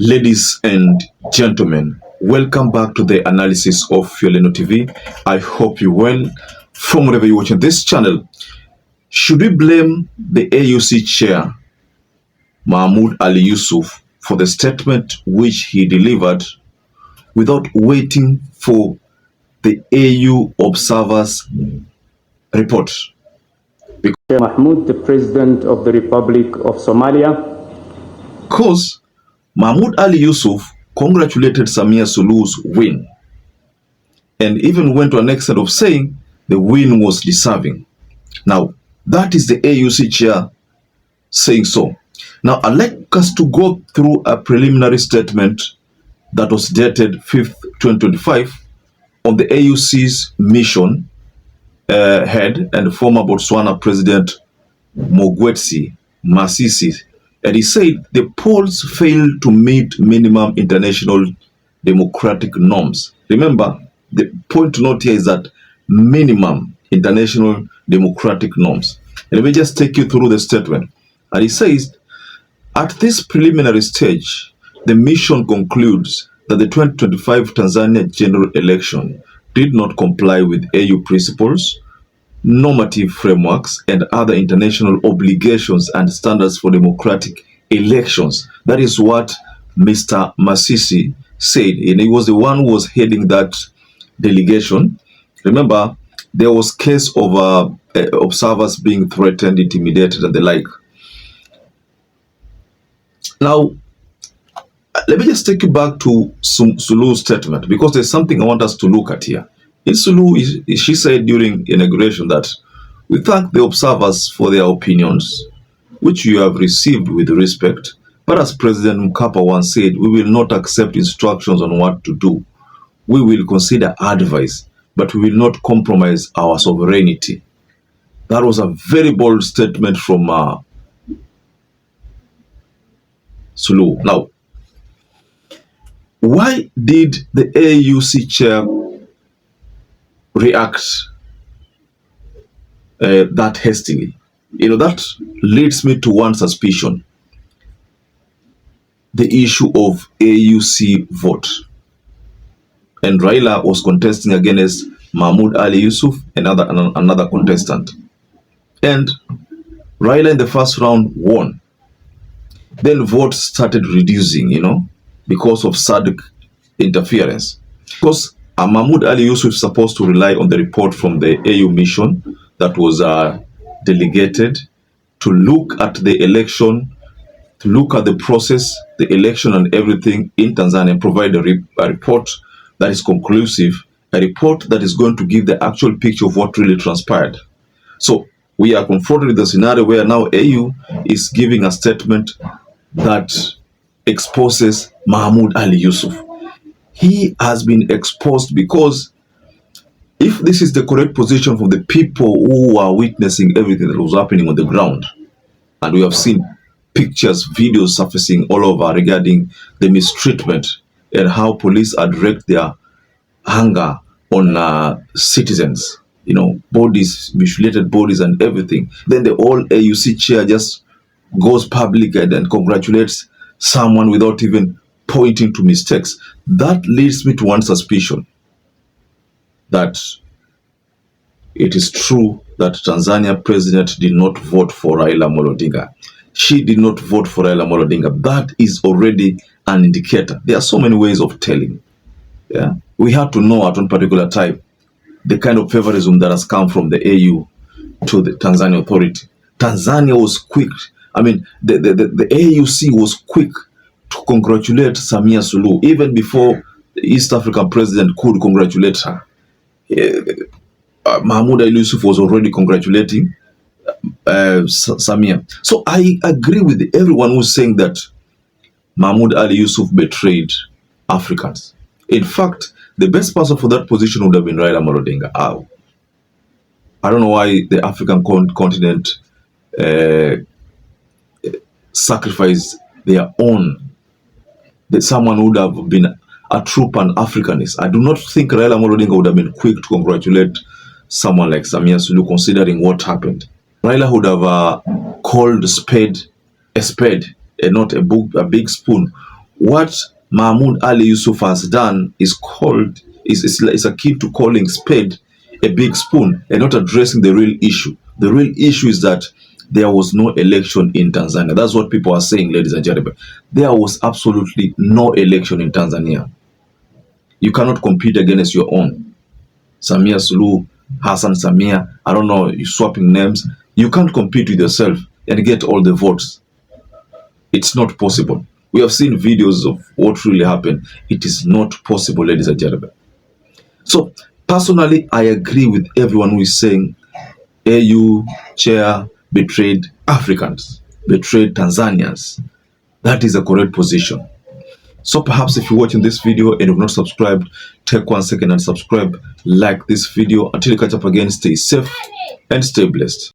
Ladies and gentlemen, welcome back to the analysis of YOLENO TV. I hope you're well from wherever you're watching this channel. Should we blame the AUC chair, Mahmoud Ali Yousouf, for the statement which he delivered without waiting for the AU observers report? Mahmoud, the President of the Republic of Somalia. Because Mahmoud Ali Yousouf congratulated SULUHU's win and even went to an extent of saying the win was deserving. Now, that is the AUC chair saying so. Now, I'd like us to go through a preliminary statement that was dated 5th, 2025 on the AUC's mission head and former Botswana President Mokgweetsi Masisi. And he said the polls failed to meet minimum international democratic norms. Remember, the point to note here is that minimum international democratic norms. And let me just take you through the statement. And he says, at this preliminary stage, the mission concludes that the 2025 Tanzania general election did not comply with AU principles, normative frameworks, and other international obligations and standards for democratic elections. That is what Mr. Masisi said, and he was the one who was heading that delegation. Remember, there was case of observers being threatened, intimidated, and the like. Now, let me just take you back to SULUHU's statement, because there's something I want us to look at here. In SULUHU, she said during inauguration that we thank the observers for their opinions, which you have received with respect. But as President Mkapa once said, we will not accept instructions on what to do. We will consider advice, but we will not compromise our sovereignty. That was a very bold statement from SULUHU. Now, why did the AUC chair react that hastily? You know, that leads me to one suspicion: the issue of AUC vote. And Raila was contesting against Mahmoud Ali Yousouf, another contestant. And Raila in the first round won. Then votes started reducing, because of SADC interference. Because Mahmoud Ali Yousouf is supposed to rely on the report from the AU mission that was delegated to look at the election, to look at the process, the election and everything in Tanzania, and provide a report that is conclusive, a report that is going to give the actual picture of what really transpired. So we are confronted with a scenario where now AU is giving a statement that exposes Mahmoud Ali Yousouf. He has been exposed because if this is the correct position for the people who are witnessing everything that was happening on the ground, and we have seen pictures, videos surfacing all over regarding the mistreatment and how police had wreaked their anger on citizens, bodies, mutilated bodies and everything. Then the whole AUC chair just goes public and congratulates someone without even pointing to mistakes. That leads me to one suspicion, that it is true that Tanzania president did not vote for Raila Amolo Odinga. She did not vote for Raila Amolo Odinga. That is already an indicator. There are so many ways of telling. Yeah, we had to know at one particular time the kind of favorism that has come from the AU to the Tanzania authority. Tanzania was quick. I mean, the AUC was quick to congratulate SULUHU even before the East African president could congratulate her. Mahmoud Ali Yousouf was already congratulating Samia. So I agree with everyone who's saying that Mahmoud Ali Yousouf betrayed Africans. In fact, the best person for that position would have been Raila Amolo Odinga. I don't know why the African continent sacrificed their own. That someone would have been a true Pan-Africanist. I do not think Raila Amolo Odinga would have been quick to congratulate someone like SULUHU, considering what happened. Raila would have called a spade and not a big spoon What Mahmoud Ali Yousouf has done is akin to calling spade a big spoon and not addressing the real issue. The real issue is that there was no election in Tanzania. That's what people are saying, ladies and gentlemen. There was absolutely no election in Tanzania. You cannot compete against your own. Samia Suluhu, Hassan Samia, I don't know, you're swapping names. You can't compete with yourself and get all the votes. It's not possible. We have seen videos of what really happened. It is not possible, ladies and gentlemen. So, personally, I agree with everyone who is saying AU chair betrayed Africans, betrayed Tanzanians. That is a correct position. So perhaps if you're watching this video and you've not subscribed, take 1 second and subscribe, like this video. Until you catch up again, stay safe and stay blessed.